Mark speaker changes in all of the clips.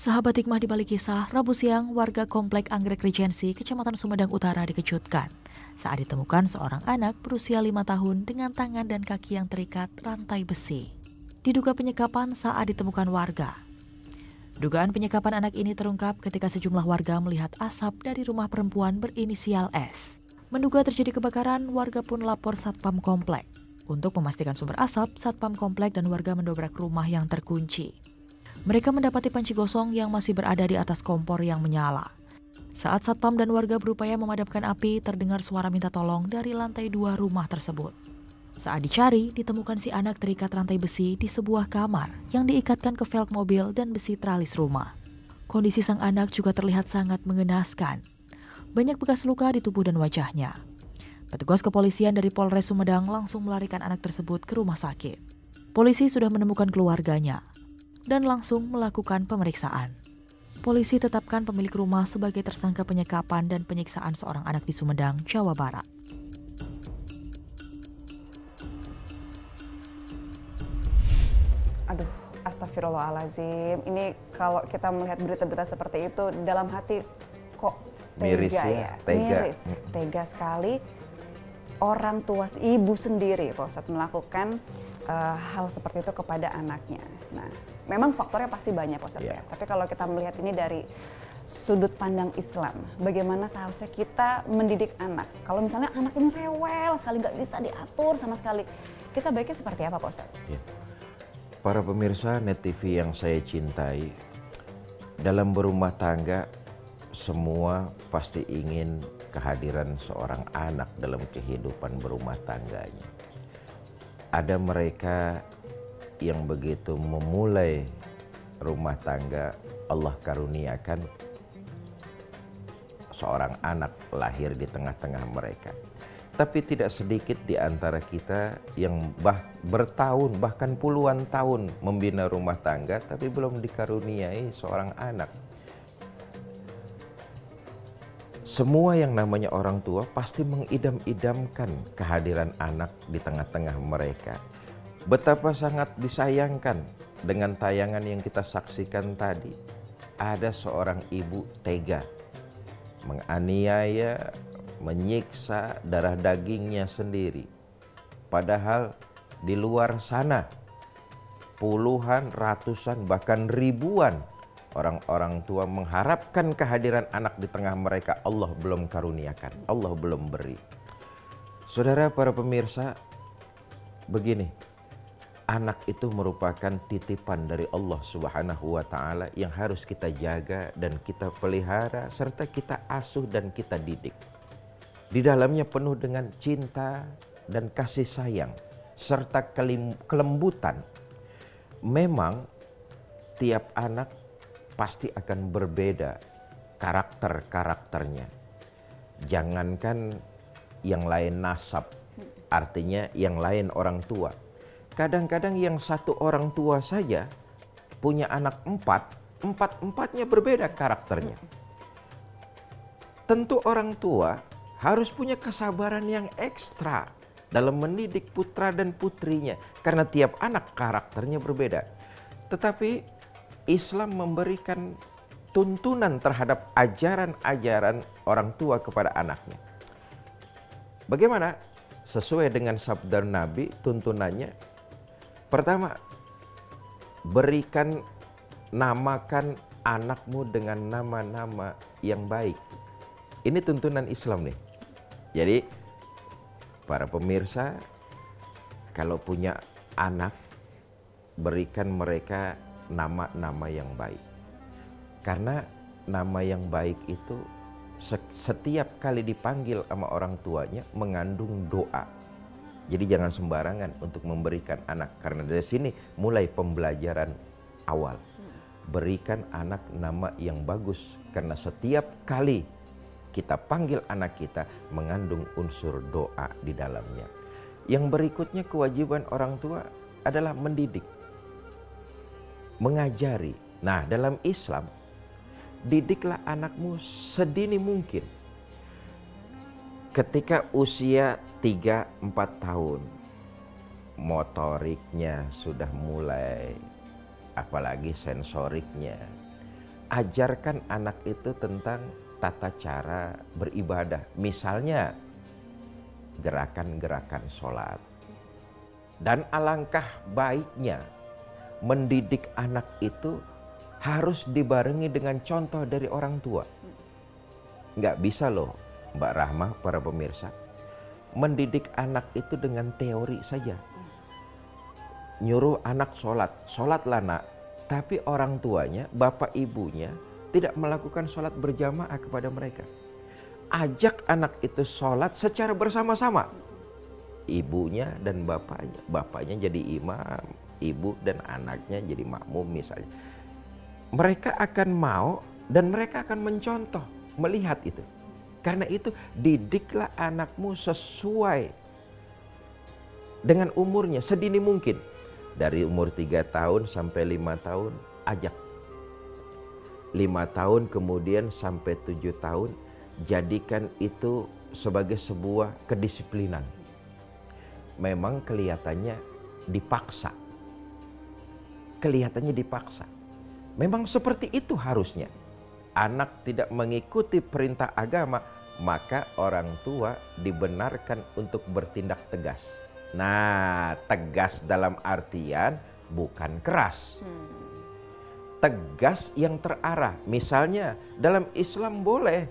Speaker 1: Sahabat hikmah di balik kisah, Rabu siang warga Komplek Anggrek Regency, Kecamatan Sumedang Utara dikejutkan saat ditemukan seorang anak berusia 5 tahun dengan tangan dan kaki yang terikat rantai besi. Diduga penyekapan saat ditemukan warga. Dugaan penyekapan anak ini terungkap ketika sejumlah warga melihat asap dari rumah perempuan berinisial S. Menduga terjadi kebakaran, warga pun lapor Satpam Komplek. Untuk memastikan sumber asap, Satpam Komplek dan warga mendobrak rumah yang terkunci. Mereka mendapati panci gosong yang masih berada di atas kompor yang menyala. Saat Satpam dan warga berupaya memadamkan api, terdengar suara minta tolong dari lantai 2 rumah tersebut. Saat dicari, ditemukan si anak terikat rantai besi di sebuah kamar yang diikatkan ke velg mobil dan besi tralis rumah. Kondisi sang anak juga terlihat sangat mengenaskan. Banyak bekas luka di tubuh dan wajahnya. Petugas kepolisian dari Polres Sumedang langsung melarikan anak tersebut ke rumah sakit. Polisi sudah menemukan keluarganya dan langsung melakukan pemeriksaan. Polisi tetapkan pemilik rumah sebagai tersangka penyekapan dan penyiksaan seorang anak di Sumedang, Jawa Barat.
Speaker 2: Aduh, astagfirullahaladzim. Ini kalau kita melihat berita-berita seperti itu, dalam hati kok
Speaker 3: miris
Speaker 2: tega
Speaker 3: tega.
Speaker 2: Miris, tega sekali. Orang tua, ibu sendiri, Pak Ustadz, melakukan hal seperti itu kepada anaknya. Nah, memang faktornya pasti banyak, Pak Ustadz, ya. Tapi kalau kita melihat ini dari sudut pandang Islam, bagaimana seharusnya kita mendidik anak. Kalau misalnya anak ini rewel sekali, nggak bisa diatur sama sekali, kita baiknya seperti apa, Pak Ustadz?
Speaker 3: Ya. Para pemirsa Net TV yang saya cintai, dalam berumah tangga semua pasti ingin kehadiran seorang anak dalam kehidupan berumah tangganya. Ada mereka yang begitu memulai rumah tangga, Allah karuniakan seorang anak lahir di tengah-tengah mereka. Tapi tidak sedikit di antara kita yang bertahun bahkan puluhan tahun membina rumah tangga tapi belum dikaruniai seorang anak. Semua yang namanya orang tua pasti mengidam-idamkan kehadiran anak di tengah-tengah mereka. Betapa sangat disayangkan dengan tayangan yang kita saksikan tadi. Ada seorang ibu tega, menganiaya, menyiksa darah dagingnya sendiri. Padahal di luar sana puluhan, ratusan, bahkan ribuan orang-orang tua mengharapkan kehadiran anak di tengah mereka. Allah belum karuniakan, Allah belum beri. Saudara para pemirsa, begini, anak itu merupakan titipan dari Allah Subhanahu wa Ta'ala yang harus kita jaga dan kita pelihara serta kita asuh dan kita didik. Di dalamnya penuh dengan cinta dan kasih sayang serta kelembutan. Memang tiap anak pasti akan berbeda karakternya. Jangankan yang lain nasab, artinya yang lain orang tua. Kadang-kadang yang satu orang tua saja punya anak empatnya berbeda karakternya. Tentu orang tua harus punya kesabaran yang ekstra dalam mendidik putra dan putrinya, karena tiap anak karakternya berbeda. Tetapi Islam memberikan tuntunan terhadap ajaran-ajaran orang tua kepada anaknya. Bagaimana? Sesuai dengan sabda Nabi, tuntunannya pertama, namakan anakmu dengan nama-nama yang baik. Ini tuntunan Islam nih. Jadi para pemirsa, kalau punya anak, berikan mereka nama-nama yang baik. Karena nama yang baik itu setiap kali dipanggil sama orang tuanya mengandung doa. Jadi jangan sembarangan untuk memberikan anak, karena dari sini mulai pembelajaran awal. Berikan anak nama yang bagus, karena setiap kali kita panggil anak kita mengandung unsur doa di dalamnya. Yang berikutnya, kewajiban orang tua adalah mendidik, mengajari. Nah, dalam Islam, didiklah anakmu sedini mungkin. Ketika usia 3-4 tahun, motoriknya sudah mulai, apalagi sensoriknya, ajarkan anak itu tentang tata cara beribadah. Misalnya gerakan-gerakan sholat. Dan alangkah baiknya mendidik anak itu harus dibarengi dengan contoh dari orang tua. Nggak bisa loh Mbak Rahmah, para pemirsa, mendidik anak itu dengan teori saja. Nyuruh anak sholat, sholatlah nak. Tapi orang tuanya, bapak ibunya tidak melakukan sholat berjamaah kepada mereka. Ajak anak itu sholat secara bersama-sama. Ibunya dan bapaknya. Bapaknya jadi imam, ibu dan anaknya jadi makmum misalnya. Mereka akan mau dan mereka akan mencontoh, melihat itu. Karena itu didiklah anakmu sesuai dengan umurnya sedini mungkin. Dari umur 3 tahun sampai 5 tahun ajak. 5 tahun kemudian sampai 7 tahun jadikan itu sebagai sebuah kedisiplinan. Memang kelihatannya dipaksa. Kelihatannya dipaksa. Memang seperti itu harusnya. Anak tidak mengikuti perintah agama, maka orang tua dibenarkan untuk bertindak tegas. Nah, tegas dalam artian bukan keras. Tegas yang terarah. Misalnya dalam Islam boleh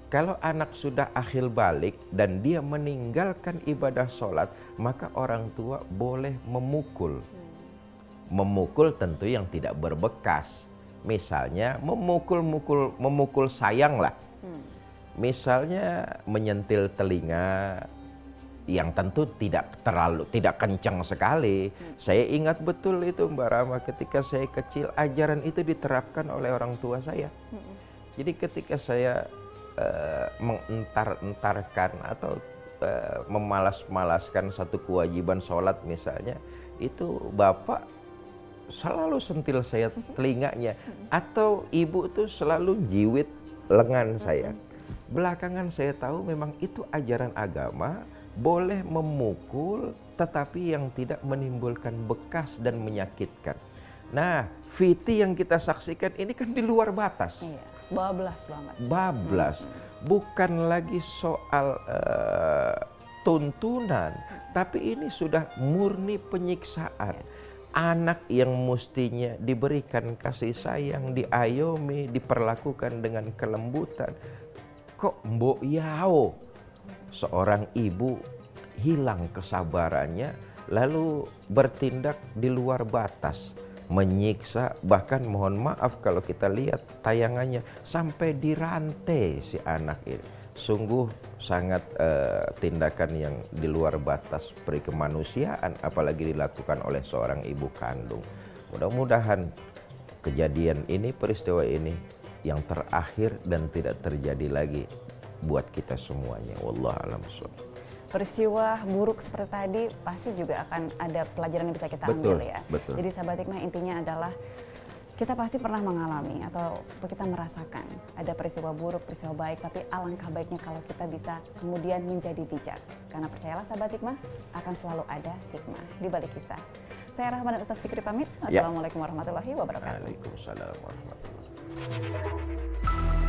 Speaker 3: kalau anak sudah akhil balik dan dia meninggalkan ibadah sholat, maka orang tua boleh memukul. Memukul tentu yang tidak berbekas. Misalnya memukul sayang lah. Misalnya menyentil telinga yang tentu tidak kencang sekali. Saya ingat betul itu Mbak Rama, ketika saya kecil ajaran itu diterapkan oleh orang tua saya. Jadi ketika saya mengentar-entarkan atau memalas-malaskan satu kewajiban sholat misalnya, itu bapak selalu sentil saya telinganya, atau ibu tuh selalu jiwit lengan saya. Belakangan saya tahu memang itu ajaran agama, boleh memukul tetapi yang tidak menimbulkan bekas dan menyakitkan. Nah, Viti yang kita saksikan ini kan di luar batas.
Speaker 2: Iya, bablas banget.
Speaker 3: Bablas, bukan lagi soal tuntunan, tapi ini sudah murni penyiksaan. Anak yang mestinya diberikan kasih sayang, diayomi, diperlakukan dengan kelembutan, kok mbok yao, seorang ibu hilang kesabarannya lalu bertindak di luar batas, menyiksa, bahkan mohon maaf kalau kita lihat tayangannya sampai dirantai si anak ini. Sungguh sangat tindakan yang di luar batas peri kemanusiaan, apalagi dilakukan oleh seorang ibu kandung. Mudah-mudahan kejadian ini, peristiwa ini yang terakhir dan tidak terjadi lagi buat kita semuanya. Wallahu a'lam bishawab.
Speaker 2: Peristiwa buruk seperti tadi pasti juga akan ada pelajaran yang bisa kita ambil ya.
Speaker 3: Betul.
Speaker 2: Jadi sahabat hikmah, intinya adalah kita pasti pernah mengalami atau kita merasakan ada peristiwa buruk, peristiwa baik, tapi alangkah baiknya kalau kita bisa kemudian menjadi bijak. Karena percayalah sahabat hikmah, akan selalu ada hikmah di balik kisah. Saya Rahma dan Ustaz Fikri pamit. Assalamualaikum warahmatullahi wabarakatuh.
Speaker 3: Waalaikumsalam warahmatullahi wabarakatuh.